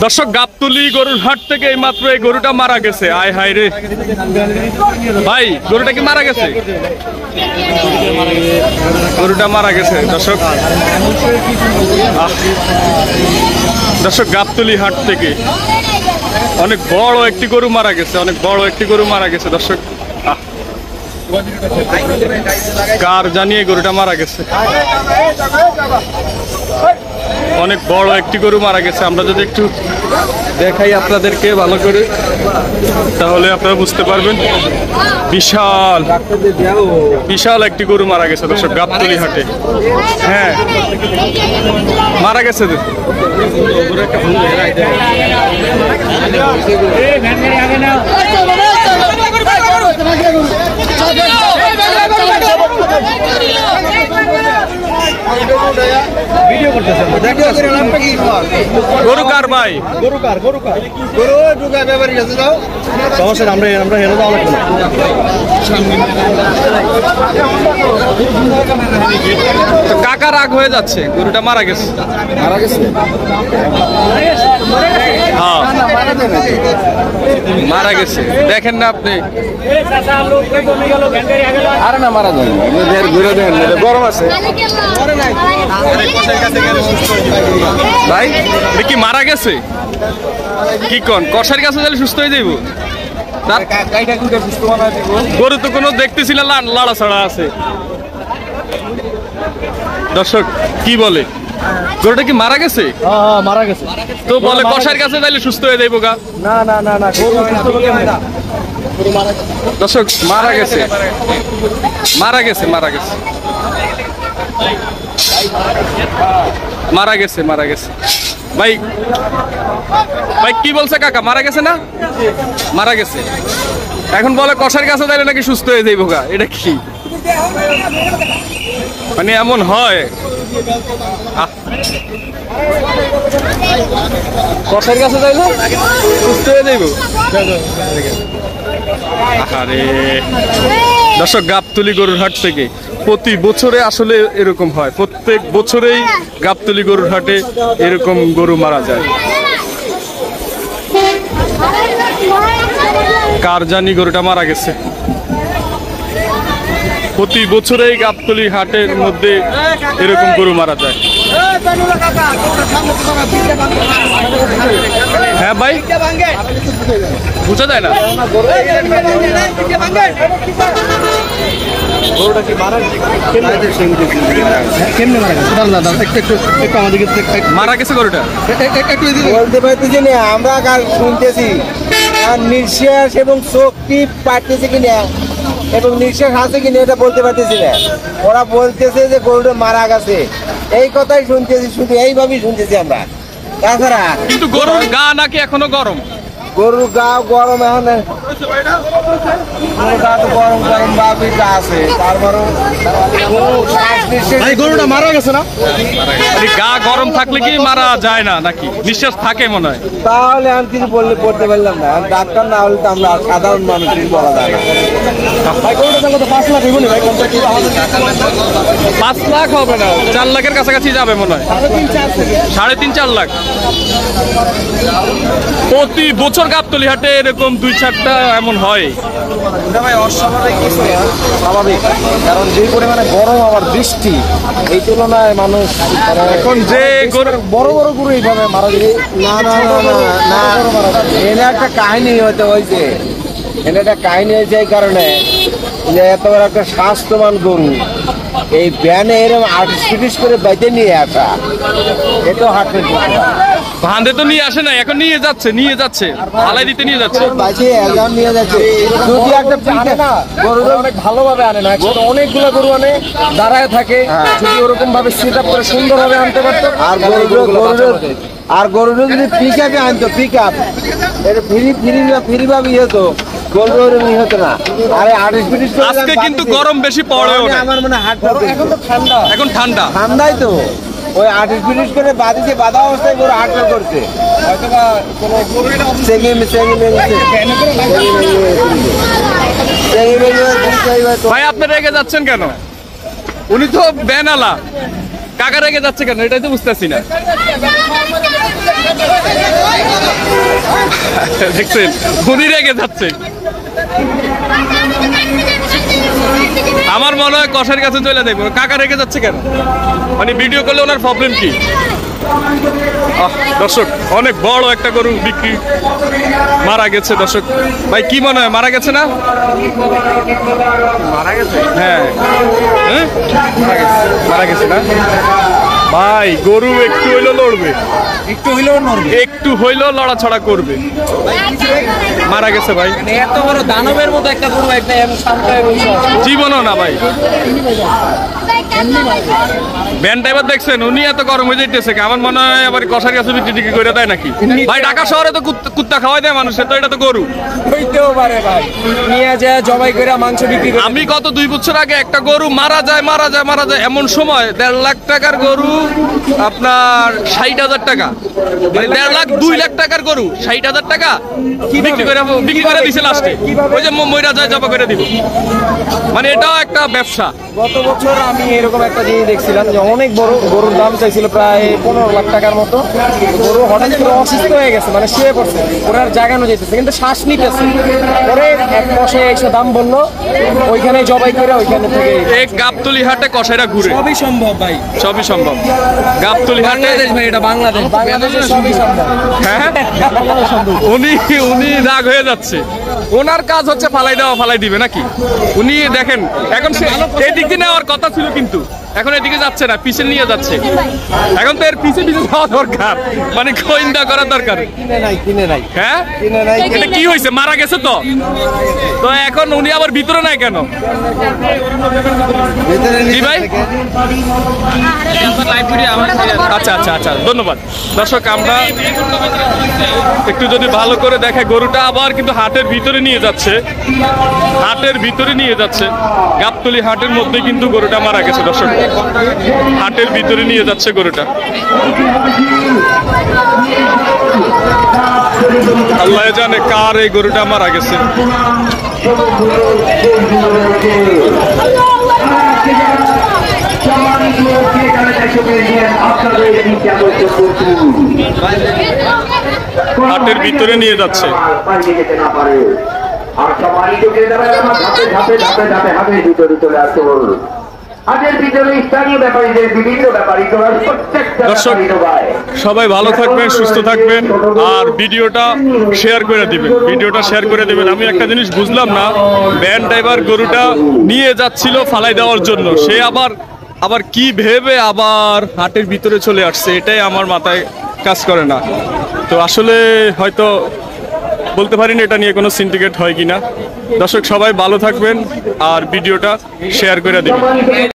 দর্শক, গাবতলী গরুর হাট থেকে এই মাত্র এই গরুটা মারা গেছে। আয় হায় রে ভাই, গরুটা কি মারা গেছে? গরুটা মারা গেছে দর্শক। দর্শক, গাবতলী হাট থেকে অনেক বড় একটি গরু মারা গেছে, অনেক বড় একটি গরু মারা গেছে দর্শক। কার জানিয়ে গরুটা মারা গেছে? অনেক বড় একটি গরু মারা গেছে। আমরা যদি একটু দেখাই আপনাদেরকে ভালো করে, তাহলে আপনারা বুঝতে পারবেন। বিশাল বিশাল একটি গরু মারা গেছে দর্শক গাবতলী হাটে। হ্যাঁ, মারা গেছে। গরু কার ভাই? গরু কার? গরু কার? গরু ঢুকা ব্যাপারী আছে। যাও, সমস্যা আমরা হেরে যাওয়া লাগবে না। কাকা রাগ হয়ে যাচ্ছে, গরুটা মারা গেছে। মারা গেছে? হ্যাঁ, মারা গেছে। দেখেন না আপনি? আরে না, মারা যায় গরম আছে ভাই। কি মারা গেছে? কি কোন কষার কাছে গেলে সুস্থ হয়ে যাইব? গরু তো কোনো দেখতেছি না, লাড়া ছাড়া আছে। দর্শক কি বলে, গরুটা কি মারা গেছে? মারা গেছে তো বলে কষার কাছে যাইলে সুস্থ হয়ে যাইব গা? না না না না, দর্শক মারা গেছে, মারা গেছে, মারা গেছে, মারা গেছে, মারা গেছে। ভাই ভাই কি বলছে কাকা? মারা গেছে না? মারা গেছে। এখন বলে কষার কাছে যাইলে নাকি সুস্থ হয়ে যাইব গা। এটা কি মানে এমন হয়? কষার কাছে যাইলে সুস্থ হয়ে যাইব? আরে দর্শক, গাবতলী গরুর হাট থেকে প্রতি বছরে আসলে এরকম হয়। প্রত্যেক বছরেই গাবতলী গরুর হাটে এরকম গরু মারা যায়। কার জানি গরুটা মারা গেছে। প্রতি বছরেই গাবতলী হাটের মধ্যে এরকম গরু মারা যায়। হ্যাঁ ভাই, বুঝা যায় না। মারা গেছে গরুটা, বলতে পারতেছি না আমরা, শুনতেছি নিঃশ্বাস এবং শক্তি পাঠতেছে কিনা এবং নিঃশ্বাস আছে কিনা এটা বলতে পারতেছি না। ওরা বলতেছে যে গরুটা মারা গেছে, এই কথাই শুনতেছি, শুধু এইভাবেই শুনতেছি আমরা। তাছাড়া কিন্তু গরুর গা নাকি এখনো গরম? গরুর গা গরম, এখন গরম গরম ভাবটা আছে। তারপরেও গরুটা মারা গেছে না? গা গরম থাকলে কি মারা যায় না নাকি? নিঃশ্বাস থাকে মনে হয়। তাহলে আমি কিছু বলতে পারলাম না, ডাক্তার না হলে তো আমরা সাধারণ মানুষ কিছু বলা যায় না। 5 লাখ হবে না, 4 লাখের কাছাকাছি যাবে মনে হয়। 3.5-4 লাখ। প্রতি বছর গাবতলী হাটে এরকম 2-4টা এমন হয়। স্বাভাবিক, কারণ যে পরিমাণে গরম আবার বৃষ্টি, এই তুলনায় মানুষ এখন যে বড় বড় গরু এইভাবে মারা যায়। না না না না, এনে একটা কাহিনী হতে হয়েছে, এনে একটা কাহিনী হয়েছে এই কারণে যে এত বড় একটা স্বাস্থ্যবান গরু এই ব্যানে এরকম 38 করে বাইতে নিয়ে আসা, এতো হাটে ভান্দে তো নিয়ে আসে না, এখন নিয়ে যাচ্ছে, নিয়ে যাচ্ছে হালাই দিতে নিয়ে যাচ্ছে, নিয়ে যাচ্ছে। যদি একটা আনে না, গরুটা অনেক ভালোভাবে আনে না, অনেকগুলো গরু আনে, দাঁড়ায় থাকে, যদি ওরকম ভাবে সেট আপ করে সুন্দরভাবে আনতে পারতো। আর গরুটা যদি পিক আপে আনতো, পিক আপ এটা ফ্রি ভাবে হতো, আজকে কিন্তু গরম বেশি পড়ে। আমার মনে হয় এখন তো ঠান্ডা, এখন ঠান্ডা, ঠান্ডাই তো ওই 38 করে বাঁধিছে, বাঁধা অবস্থায় গরু হাঁটা করছে। ভাই আপনি রেগে যাচ্ছেন কেন? উনি তো বেনালা, কাকা রেগে যাচ্ছে কেন? এটাই তো বুঝতেছি না। দেখছেন উনি রেগে যাচ্ছে। আমার মনে হয় কষের কাছে চলে দেখবো কাকা রেগে যাচ্ছে কেন, মানে ভিডিও করলে ওনার প্রবলেম কি? দর্শক অনেক বড় একটা গরু বিক্রি মারা গেছে। দর্শক ভাই কি মনে হয় মারা গেছে না? মারা গেছে। হ্যাঁ হ্যাঁ মারা গেছে না ভাই? গরু একটু হইলেও লড়বে, একটু হইলেও লড়াছড়া করবে। মারা গেছে ভাই, এত বড় দানবের মতো একটা গরু একটা শান্ত হয়ে বসে আছে। জীবনও না ভাই। ভ্যান ড্রাইভার দেখছেন উনি এত গরম হয়ে যাইতেছে, আমার মনে হয় আবার কষার কাছে বিক্রি টিক্রি করে দেয় নাকি ভাই? ঢাকা শহরে তো কুত্তা খাওয়াই দেয় মানুষের, তো এটা তো গরু হইতেও পারে ভাই, নিয়ে যায় জবাই করে মাংস বিক্রি করে। আমি গত 2 বছর আগে একটা গরু মারা যায় এমন সময় 1.5 লাখ টাকার গরু আপনার 60,000 টাকা, মানে 1.5 লাখ 2 লাখ টাকার গরু 60,000 টাকা বিক্রি করে দিছে লাস্টে। ওই যে মইরা যায় জবা করে দিব, মানে এটাও একটা ব্যবসা। গত বছর আমি এরকম একটা জিনিস দেখছিলাম যে অনেক বড় গরুর দাম চাইছিল প্রায় 15 লাখ টাকার মতো। গরু হঠাৎ করে অসুস্থ হয়ে গেছে, মানে শুয়ে পড়ছে, ওনার জাগানো যেতেছে কিন্তু শ্বাস নিতেছে। পরে এক কষাই এসে দাম বললো, ওইখানে জবাই করে ওইখানে থেকে এক গাবতলি হাটে কষাইরা ঘুরে, সবই সম্ভব ভাই, সবই সম্ভব। গাবতলি হাটে ভাই, এটা বাংলাদেশে সবই সম্ভব। হ্যাঁ উনি রাগ হয়ে যাচ্ছে, ওনার কাজ হচ্ছে ফালাই দেওয়া, ফালাই দিবে নাকি? উনি দেখেন এখন এদিকে নেওয়ার কথা ছিল কিন্তু এখন এদিকে যাচ্ছে না, পিছনে নিয়ে যাচ্ছে। এখন তো এর পিছে যাওয়া দরকার, মানে গোয়েন্দা করা দরকার। কিনে নাই হ্যাঁ কিনে নাই। এটা কি হয়েছে? মারা গেছে তো, তো এখন উনি আবার ভিতরে নাই কেন? জি ভাই, আচ্ছা আচ্ছা আচ্ছা, ধন্যবাদ। দর্শক আমরা একটু যদি ভালো করে দেখে, গরুটা আবার কিন্তু হাটের ভিতরে নিয়ে যাচ্ছে, হাটের ভিতরে নিয়ে যাচ্ছে। গাবতলি হাটের মধ্যে কিন্তু গরুটা মারা গেছে। দর্শক হাটের ভিতরে নিয়ে যাচ্ছে গরুটা। আল্লাহ জানে কার এই গরুটা মারা গেছে। হাটের ভিতরে নিয়ে যাচ্ছে। দর্শক সবাই ভালো থাকবেন, সুস্থ থাকবেন, আর ভিডিওটা শেয়ার করে দিবেন, ভিডিওটা শেয়ার করে দিবেন। আমি একটা জিনিস বুঝলাম না, ভ্যান ড্রাইভার গরুটা নিয়ে যাচ্ছিল ফালাই দেওয়ার জন্য, সে আবার কি ভেবে আবার হাটের ভিতরে চলে আসছে, এটাই আমার মাথায় কাজ করে না। তো আসলে হয়তো বলতে পারি না এটা নিয়ে কোনো সিন্ডিকেট হয় কিনা। দর্শক সবাই ভালো থাকবেন আর ভিডিওটা শেয়ার করে দিবেন।